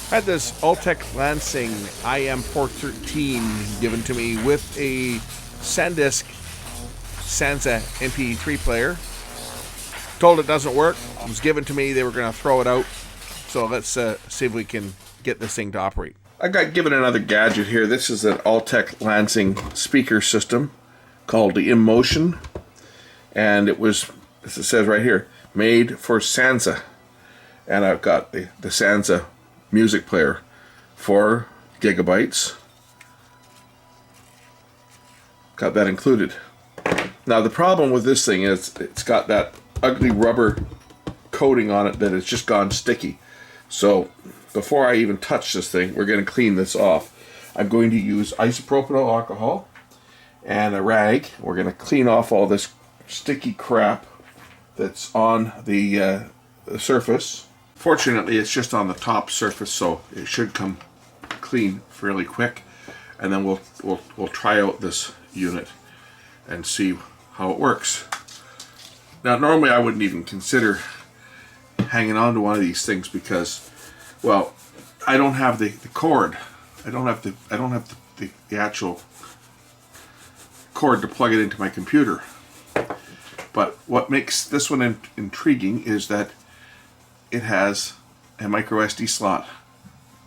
I had this Altec Lansing IM413 given to me with a SanDisk Sansa MP3 player. Told it doesn't work. It was given to me. They were going to throw it out. So let's see if we can get this thing to operate. I got given another gadget here. This is an Altec Lansing speaker system called the inMotion. And it was, as it says right here, made for Sansa. And I've got the Sansa music player, 4 gigabytes. Got that included. Now the problem with this thing is it's got that ugly rubber coating on it that has just gone sticky. So before I even touch this thing, we're going to clean this off. I'm going to use isopropyl alcohol and a rag. We're going to clean off all this sticky crap that's on the surface. Fortunately, it's just on the top surface, so it should come clean fairly quick. And then we'll try out this unit and see how it works. Now, normally I wouldn't even consider hanging on to one of these things because, well, I don't have the cord. I don't have the actual cord to plug it into my computer. But what makes this one intriguing is that it has a micro SD slot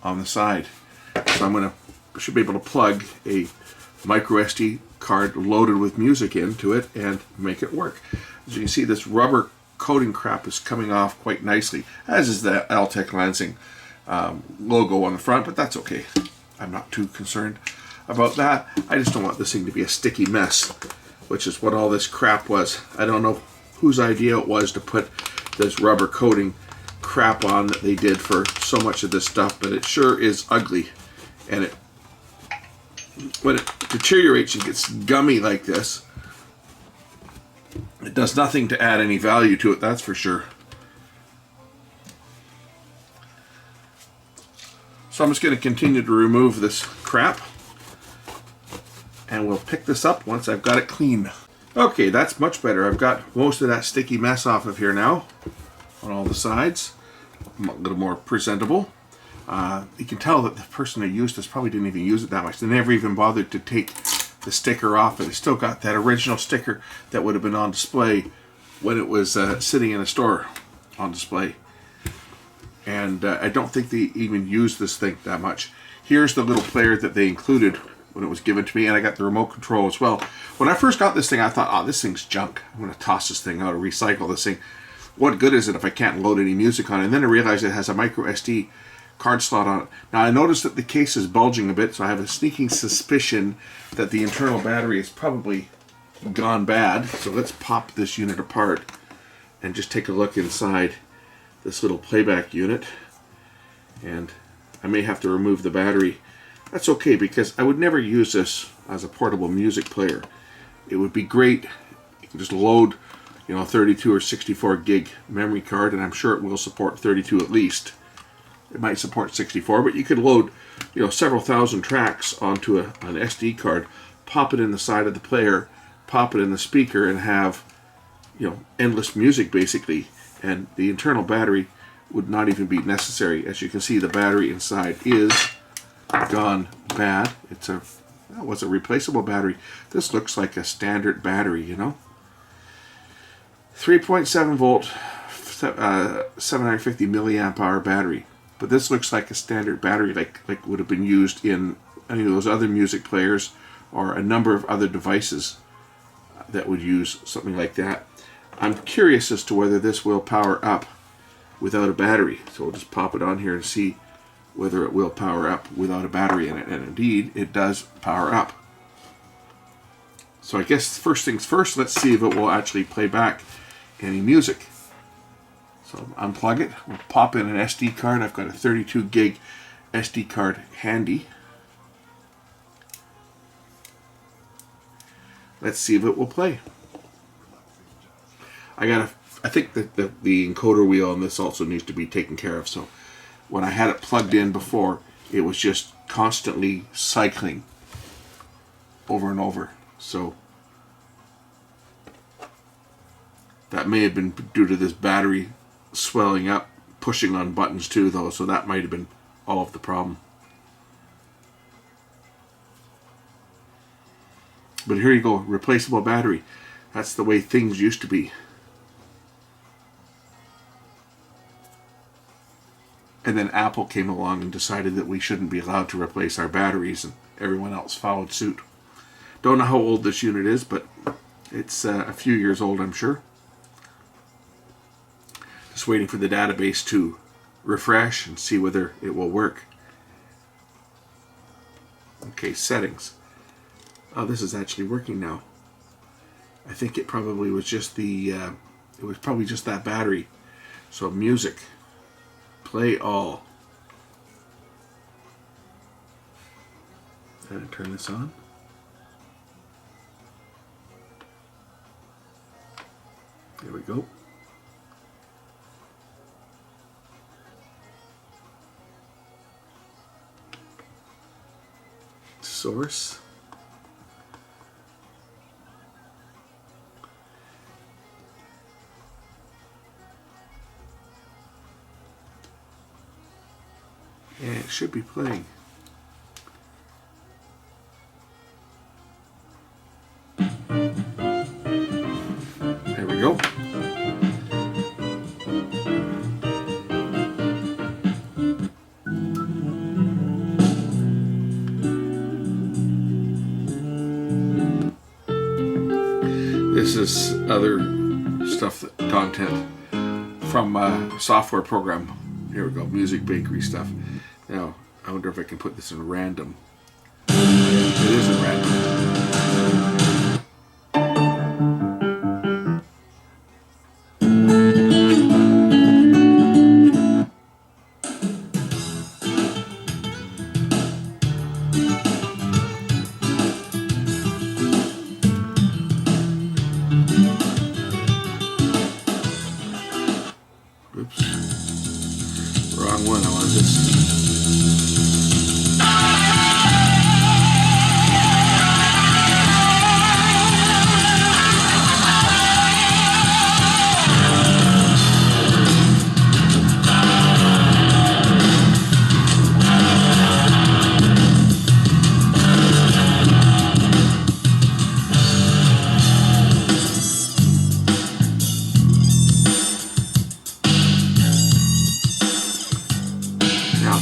on the side. So should be able to plug a micro SD card loaded with music into it and make it work. As you can see, this rubber coating crap is coming off quite nicely, as is the Altec Lansing logo on the front, but that's okay. I'm not too concerned about that. I just don't want this thing to be a sticky mess, which is what all this crap was. I don't know whose idea it was to put this rubber coating crap on that they did for so much of this stuff, but it sure is ugly. And when it deteriorates and gets gummy like this, it does nothing to add any value to it, that's for sure. So I'm just going to continue to remove this crap, and we'll pick this up once I've got it clean. Okay, that's much better. I've got most of that sticky mess off of here now on all the sides. A little more presentable. You can tell that the person who used this probably didn't even use it that much. They never even bothered to take the sticker off, but they still got that original sticker that would have been on display when it was sitting in a store on display. And I don't think they even used this thing that much. Here's the little player that they included when it was given to me, and I got the remote control as well. When I first got this thing, I thought, oh, this thing's junk. I'm going to toss this thing out or recycle this thing. What good is it if I can't load any music on it? And then I realized it has a micro SD card slot on it. Now I noticed that the case is bulging a bit, so I have a sneaking suspicion that the internal battery is probably gone bad. So let's pop this unit apart and just take a look inside this little playback unit. And I may have to remove the battery. That's okay, because I would never use this as a portable music player. It would be great. You can just load, 32 or 64 gig memory card, and I'm sure it will support 32 at least. It might support 64, but you could load, several thousand tracks onto an SD card, pop it in the side of the player, pop it in the speaker, and have, endless music basically. And the internal battery would not even be necessary. As you can see, the battery inside is gone bad. That was a replaceable battery. This looks like a standard battery, 3.7 volt, 750 milliamp hour battery. But this looks like a standard battery, like would have been used in any of those other music players or a number of other devices that would use something like that. I'm curious as to whether this will power up without a battery. So we'll just pop it on here and see whether it will power up without a battery in it. And indeed, it does power up. So I guess first things first, let's see if it will actually play back any music. So unplug it, we'll pop in an SD card. I've got a 32 gig SD card handy. Let's see if it will play. I think that the encoder wheel on this also needs to be taken care of. So when I had it plugged in before, it was just constantly cycling over and over. So that may have been due to this battery swelling up, pushing on buttons too, though, so that might have been all of the problem. But here you go, replaceable battery. That's the way things used to be. And then Apple came along and decided that we shouldn't be allowed to replace our batteries, and everyone else followed suit. Don't know how old this unit is, but it's a few years old, I'm sure. Just waiting for the database to refresh and see whether it will work. Okay, settings. Oh, this is actually working now. I think it probably was just it was probably just that battery. So music. Play all. And turn this on. There we go. Source. And it should be playing. There we go. This is other stuff, content from a software program. Here we go, music bakery stuff. Now, I wonder if I can put this in random. It is in random. Oops. Wrong one, I wanted this.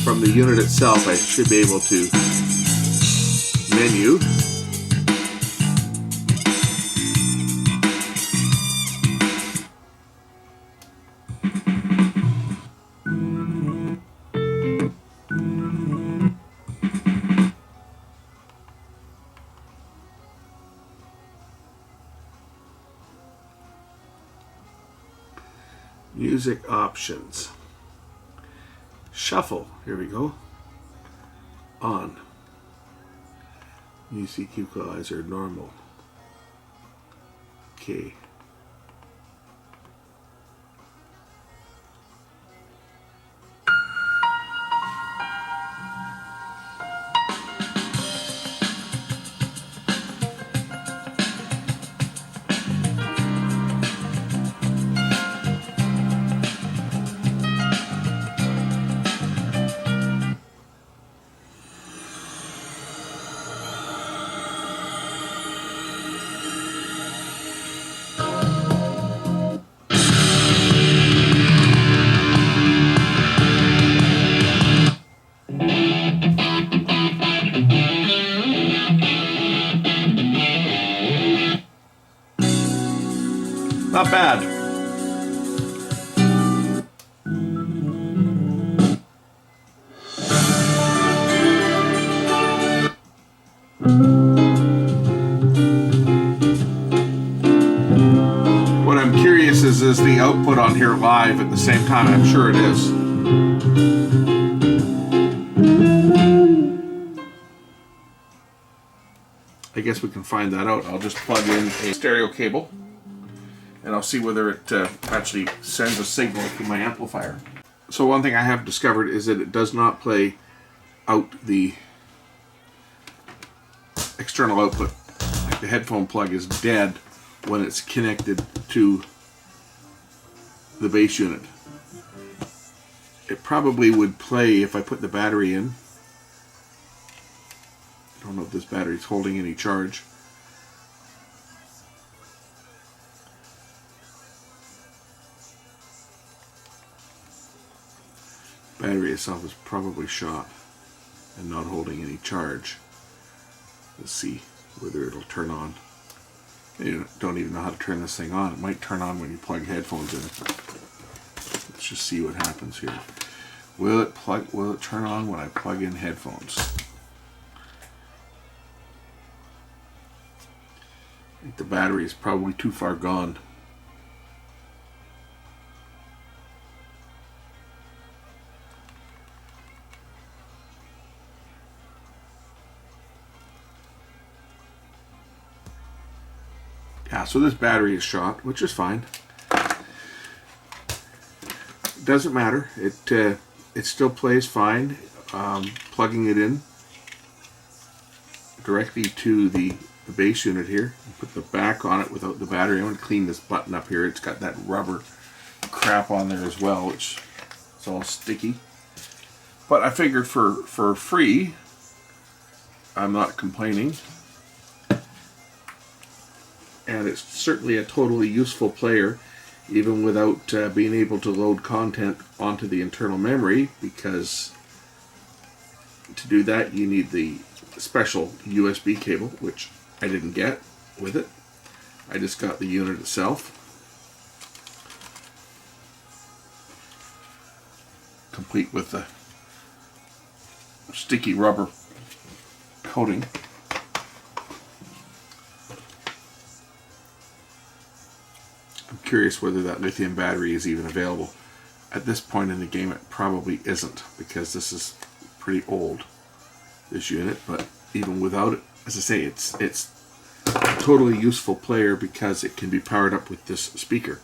From the unit itself, I should be able to menu. Music options. Shuffle, here we go. On. Music equalizer normal. Okay. Not bad. What I'm curious is the output on here live at the same time? I'm sure it is. I guess we can find that out. I'll just plug in a stereo cable and I'll see whether it actually sends a signal to my amplifier. So one thing I have discovered is that it does not play out the external output. Like the headphone plug is dead when it's connected to the bass unit. It probably would play if I put the battery in. I don't know if this battery's holding any charge. Battery itself is probably shot and not holding any charge. Let's see whether it'll turn on. You don't even know how to turn this thing on. It might turn on when you plug headphones in. Let's just see what happens here. Will it turn on when I plug in headphones? I think the battery is probably too far gone. Yeah, so this battery is shot, which is fine. Doesn't matter. It still plays fine. Plugging it in directly to the base unit here. Put the back on it without the battery. I'm going to clean this button up here. It's got that rubber crap on there as well, which is all sticky. But I figured for free, I'm not complaining. And it's certainly a totally useful player, even without being able to load content onto the internal memory, because to do that you need the special USB cable, which I didn't get with it. I just got the unit itself, complete with the sticky rubber coating. I'm curious whether that lithium battery is even available. At this point in the game it probably isn't, because this is pretty old, this unit, but even without it, as I say, it's a totally useful player because it can be powered up with this speaker,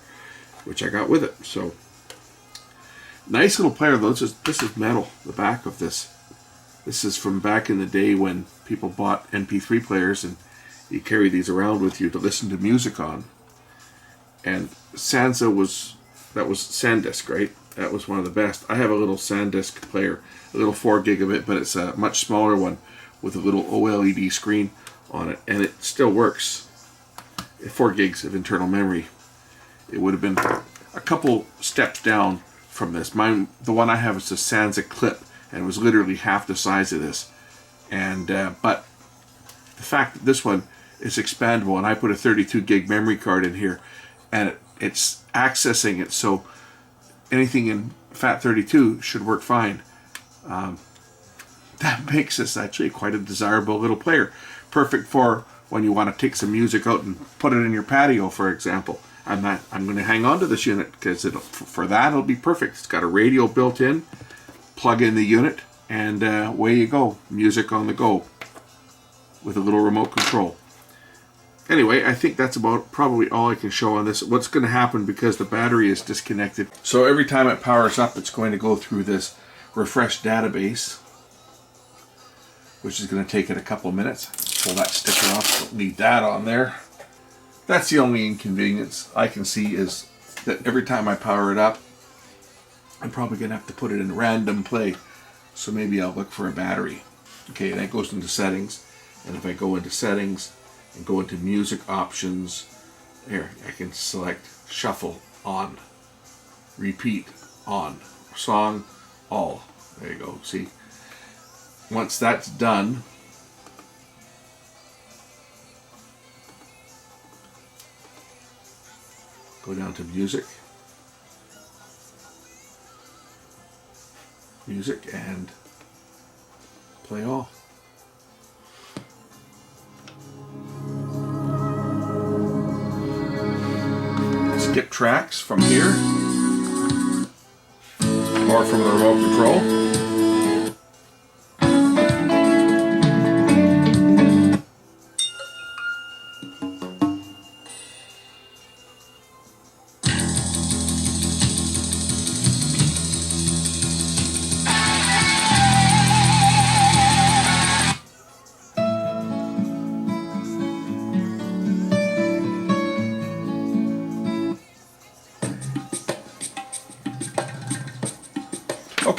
which I got with it. So nice little player though. This is metal, the back of this. This is from back in the day when people bought MP3 players and you carry these around with you to listen to music on. And Sansa that was SanDisk, right? That was one of the best. I have a little SanDisk player, a little 4 gigabit, but it's a much smaller one with a little OLED screen on it, and it still works. 4 gigs of internal memory. It would have been a couple steps down from this. Mine, the one I have, is a Sansa Clip, and it was literally half the size of this. And but the fact that this one is expandable, and I put a 32 gig memory card in here, and it's accessing it, so anything in FAT32 should work fine. That makes this actually quite a desirable little player. Perfect for when you want to take some music out and put it in your patio, for example. I'm going to hang on to this unit because for that it'll be perfect. It's got a radio built in, plug in the unit, and away you go. Music on the go with a little remote control. Anyway, I think that's about probably all I can show on this. What's going to happen, because the battery is disconnected, so every time it powers up, it's going to go through this refresh database, which is going to take it a couple of minutes. Pull that sticker off, don't need that on there. That's the only inconvenience I can see, is that every time I power it up, I'm probably going to have to put it in random play. So maybe I'll look for a battery. Okay, that goes into settings, and if I go into settings and go into music options, there I can select shuffle on, repeat on, song all. There you go. See, once that's done, go down to music, and play all. Skip tracks from here or from the remote control.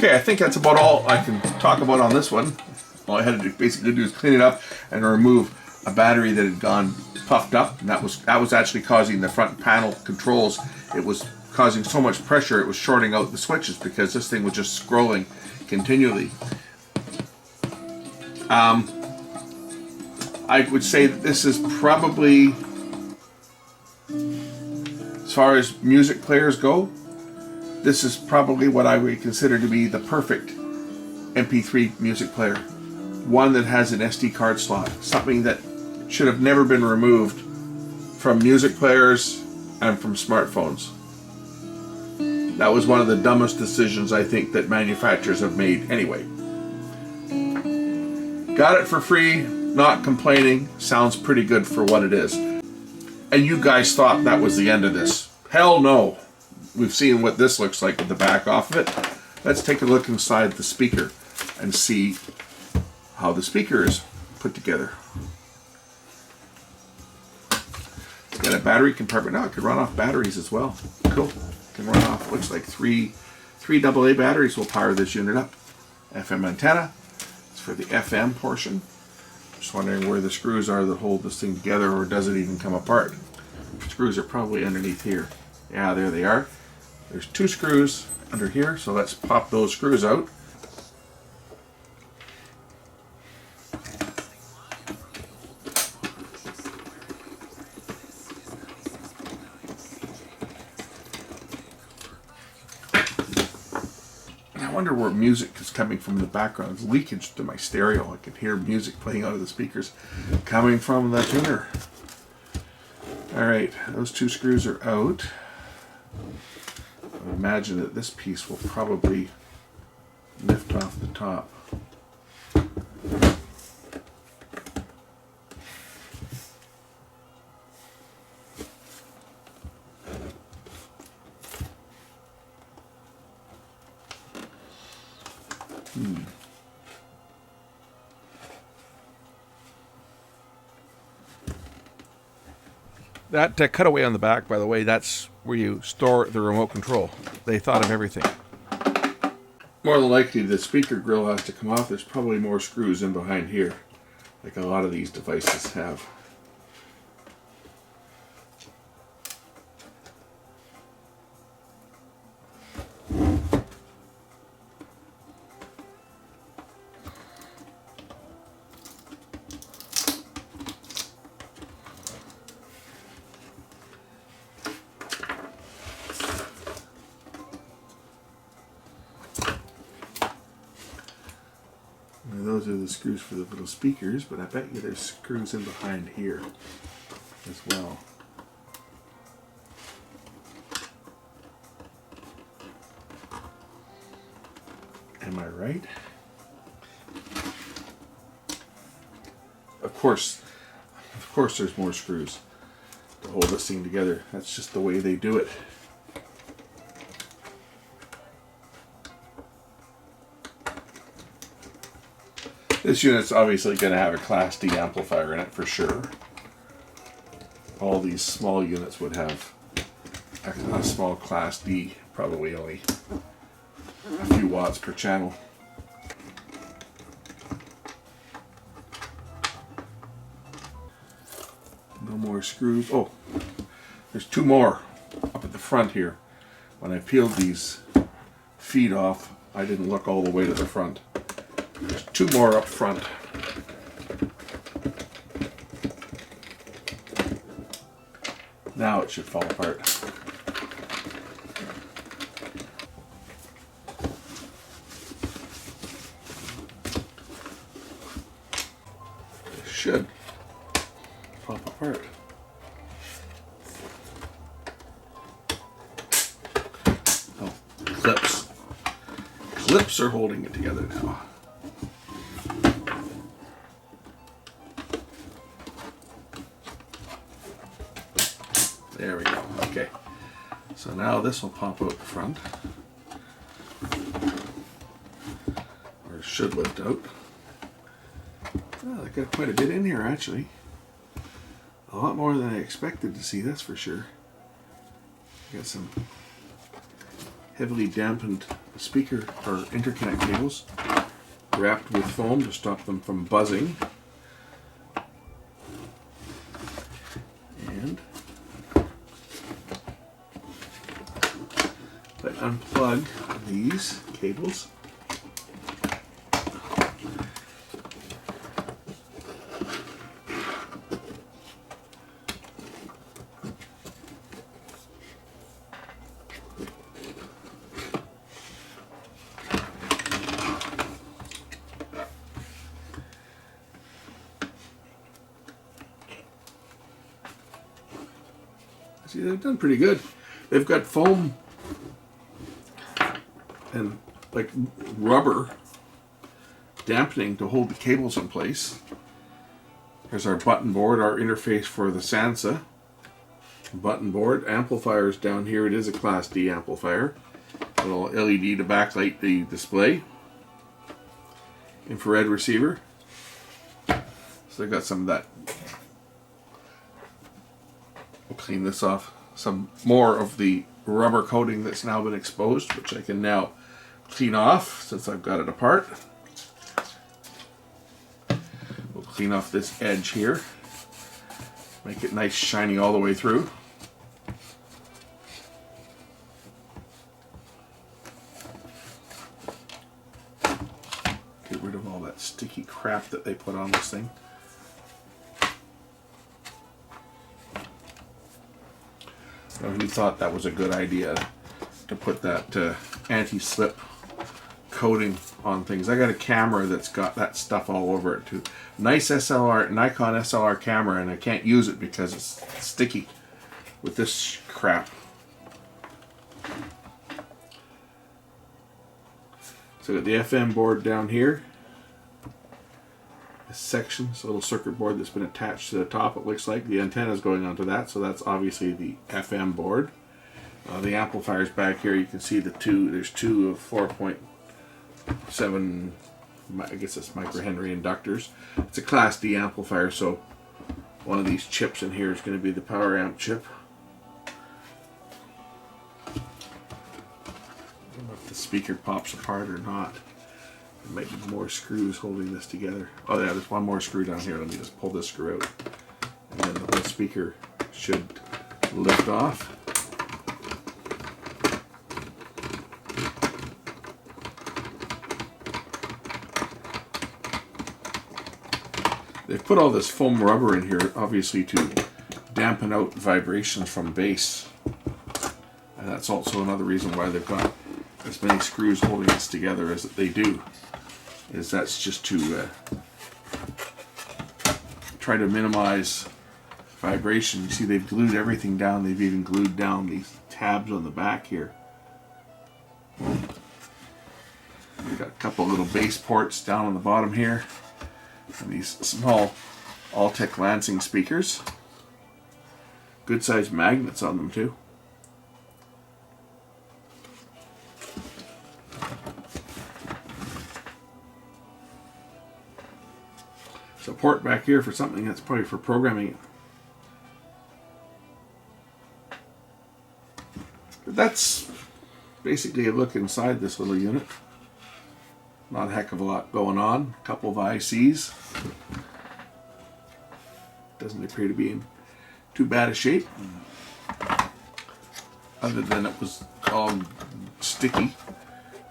Okay, I think that's about all I can talk about on this one. All I had to basically do is clean it up and remove a battery that had gone puffed up, and that was actually causing the front panel controls. It was causing so much pressure it was shorting out the switches because this thing was just scrolling continually. I would say that this is probably, as far as music players go, this is probably what I would consider to be the perfect MP3 music player. One that has an SD card slot, something that should have never been removed from music players and from smartphones. That was one of the dumbest decisions I think that manufacturers have made anyway. Got it for free, not complaining, sounds pretty good for what it is. And you guys thought that was the end of this. Hell no. We've seen what this looks like with the back off of it. Let's take a look inside the speaker and see how the speaker is put together. Got a battery compartment. Now it can run off batteries as well. Cool. Can run off, looks like three AA batteries will power this unit up. FM antenna. It's for the FM portion. Just wondering where the screws are that hold this thing together, or does it even come apart? The screws are probably underneath here. Yeah, there they are. There's 2 screws under here, so let's pop those screws out. I wonder where music is coming from in the background. It's leakage to my stereo. I can hear music playing out of the speakers coming from the tuner. Alright, those 2 screws are out. I would imagine that this piece will probably lift off the top. That cutaway on the back, by the way, that's where you store the remote control. They thought of everything. More than likely, the speaker grill has to come off. There's probably more screws in behind here, like a lot of these devices have. Those are the screws for the little speakers, but I bet you there's screws in behind here as well. Am I right? Of course there's more screws to hold this thing together. That's just the way they do it. This unit's obviously going to have a Class D amplifier in it for sure. All these small units would have a small Class D, probably only a few watts per channel. No more screws. Oh, there's 2 more up at the front here. When I peeled these feet off, I didn't look all the way to the front. There's 2 more up front. Now it should fall apart. It should pop apart. Oh, clips. Clips are holding it together now. There we go. Okay. So now this will pop out the front. Or it should lift out. Oh, I got quite a bit in here actually. A lot more than I expected to see, that's for sure. Got some heavily dampened speaker or interconnect cables wrapped with foam to stop them from buzzing. And I unplug these cables. See, they've done pretty good. They've got foam and like rubber dampening to hold the cables in place. Here's our button board, our interface for the Sansa button board. Amplifiers down here. It is a Class D amplifier. A little LED to backlight the display. Infrared receiver. So they've got some of that. We'll clean this off. Some more of the rubber coating that's now been exposed, which I can now clean off since I've got it apart. We'll clean off this edge here. Make it nice, shiny all the way through. Get rid of all that sticky crap that they put on this thing. Who thought that was a good idea to put that anti-slip coating on things? I got a camera that's got that stuff all over it too. Nice SLR, Nikon SLR camera, and I can't use it because it's sticky with this crap. So I got the FM board down here. This section, it's a little circuit board that's been attached to the top. It looks like the antenna is going onto that, so that's obviously the FM board. The amplifiers back here, you can see the two. There's two of 4.7, I guess it's microhenry inductors. It's a Class D amplifier, so one of these chips in here is going to be the power amp chip. I don't know if the speaker pops apart or not. There might be more screws holding this together. Oh yeah, there's one more screw down here. Let me just pull this screw out. And then the whole speaker should lift off. They've put all this foam rubber in here, obviously to dampen out vibrations from bass. And that's also another reason why they've got as many screws holding this together as they do. Is that's just to try to minimize vibration. You see, they've glued everything down. They've even glued down these tabs on the back here. We've got a couple little bass ports down on the bottom here. And these small Altec Lansing speakers. Good sized magnets on them too. So port back here for something that's probably for programming it. But that's basically a look inside this little unit. Not a heck of a lot going on. A couple of ICs. Doesn't appear to be in too bad a shape. Other than it was all sticky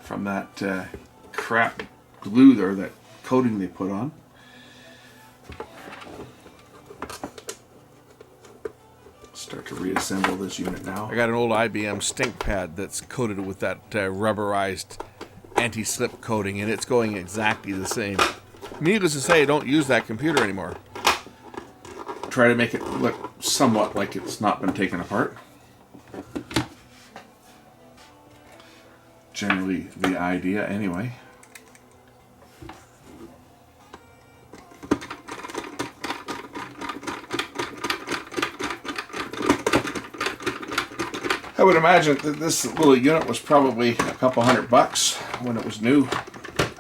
from that crap glue there, that coating they put on. Start to reassemble this unit now. I got an old IBM stink pad that's coated with that rubberized anti-slip coating, and it's going exactly the same. Needless to say, I don't use that computer anymore. Try to make it look somewhat like it's not been taken apart. Generally the idea anyway. I would imagine that this little unit was probably a couple $100 when it was new.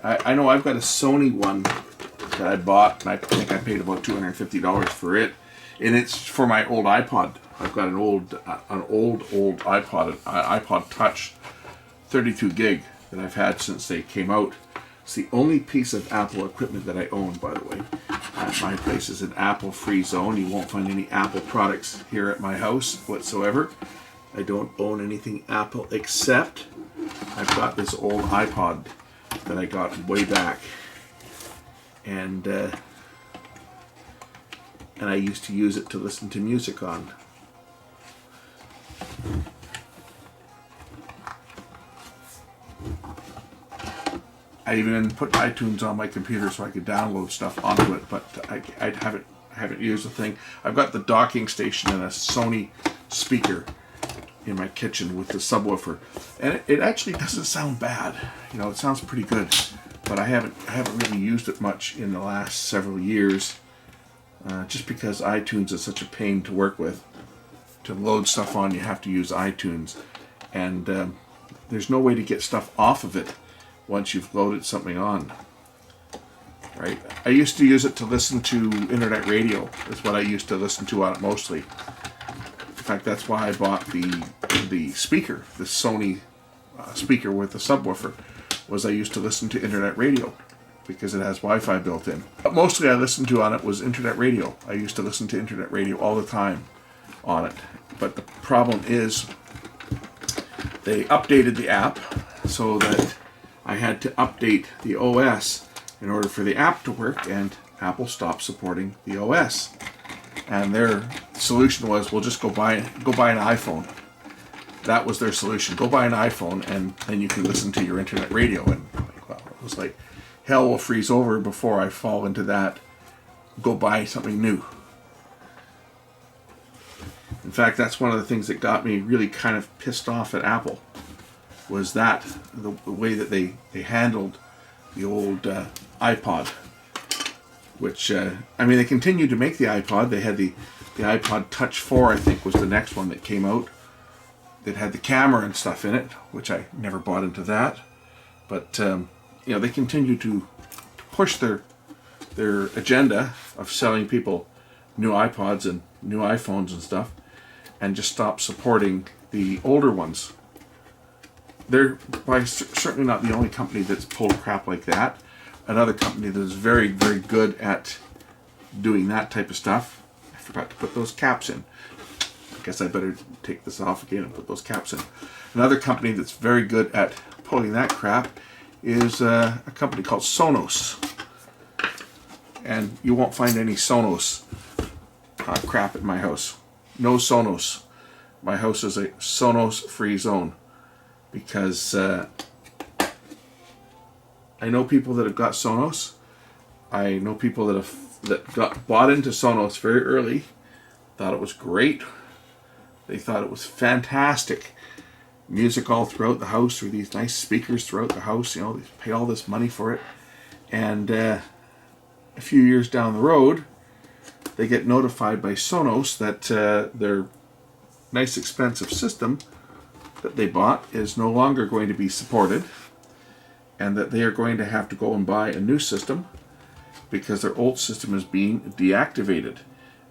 I know I've got a Sony one that I bought, and I think I paid about $250 for it, and it's for my old iPod. I've got an old iPod Touch, 32 gig, that I've had since they came out. It's the only piece of Apple equipment that I own, by the way. My place is an Apple-free zone. You won't find any Apple products here at my house whatsoever. I don't own anything Apple except I've got this old iPod that I got way back. And I used to use it to listen to music on. I even put iTunes on my computer so I could download stuff onto it, but I haven't used the thing. I've got the docking station and a Sony speaker in my kitchen with the subwoofer, and it actually doesn't sound bad. You know, it sounds pretty good, but I haven't really used it much in the last several years, just because iTunes is such a pain to work with. To load stuff on, you have to use iTunes, and there's no way to get stuff off of it once you've loaded something on. Right? I used to use it to listen to internet radio. That's what I used to listen to on it mostly. In fact, that's why I bought the speaker, the Sony speaker with the subwoofer, was I used to listen to internet radio because it has Wi-Fi built in. But mostly I listened to on it was internet radio. I used to listen to internet radio all the time on it. But the problem is they updated the app so that I had to update the OS in order for the app to work, and Apple stopped supporting the OS. And their solution was, we'll just go buy an iPhone. That was their solution. Go buy an iPhone, and then you can listen to your internet radio. And well, it was like, hell will freeze over before I fall into that. Go buy something new. In fact, that's one of the things that got me really kind of pissed off at Apple, was that the way that they handled the old iPod, which, I mean, they continued to make the iPod. They had the iPod Touch 4, I think, was the next one that came out. That had the camera and stuff in it, which I never bought into that. But, you know, they continued to push their agenda of selling people new iPods and new iPhones and stuff, and just stopped supporting the older ones. They're certainly not the only company that's pulled crap like that. Another company that is very, very good at doing that type of stuff. I forgot to put those caps in. I guess I better take this off again and put those caps in. Another company that's very good at pulling that crap is a company called Sonos. And you won't find any Sonos crap at my house. No Sonos. My house is a Sonos-free zone. Because I know people that have got Sonos. I know people that got bought into Sonos very early, thought it was great. They thought it was fantastic. Music all throughout the house, or these nice speakers throughout the house. You know, they pay all this money for it, and a few years down the road, they get notified by Sonos that their nice expensive system that they bought is no longer going to be supported, and that they are going to have to go and buy a new system because their old system is being deactivated.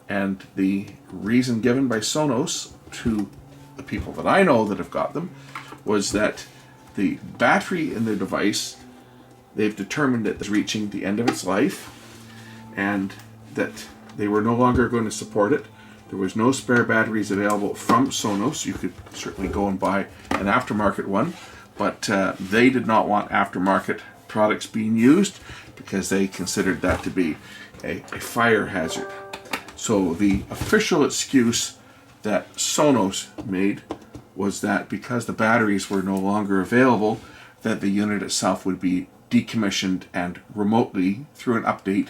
And the reason given by Sonos to the people that I know that have got them was that the battery in their device, they've determined that it's reaching the end of its life, and that they were no longer going to support it. There was no spare batteries available from Sonos. You could certainly go and buy an aftermarket one, but they did not want aftermarket products being used because they considered that to be a fire hazard. So the official excuse that Sonos made was that because the batteries were no longer available, that the unit itself would be decommissioned and remotely, through an update,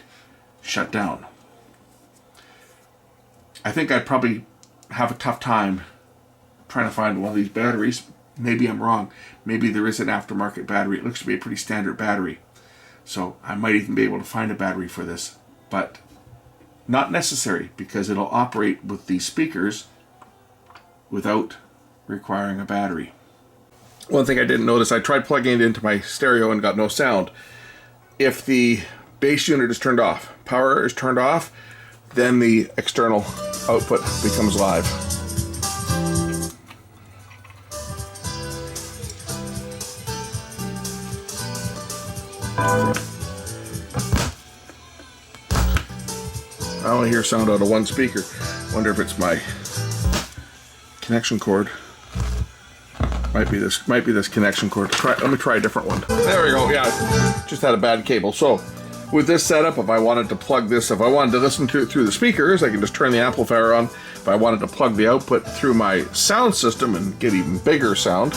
shut down. I think I'd probably have a tough time trying to find one of these batteries. Maybe I'm wrong. Maybe there is an aftermarket battery. It looks to be a pretty standard battery. So I might even be able to find a battery for this. But not necessary, because it'll operate with these speakers without requiring a battery. One thing I didn't notice, I tried plugging it into my stereo and got no sound. If the bass unit is turned off, power is turned off, then the external output becomes live. I only hear sound out of one speaker. Wonder if it's my connection cord. Might be this connection cord. Let me try a different one. There we go. Yeah, just had a bad cable. So with this setup, if I wanted to plug this, if I wanted to listen to it through the speakers, I can just turn the amplifier on. If I wanted to plug the output through my sound system and get even bigger sound.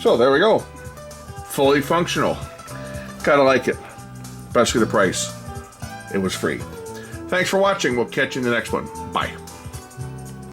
So there we go. Fully functional. Kind of like it. Especially the price. It was free. Thanks for watching. We'll catch you in the next one. Bye.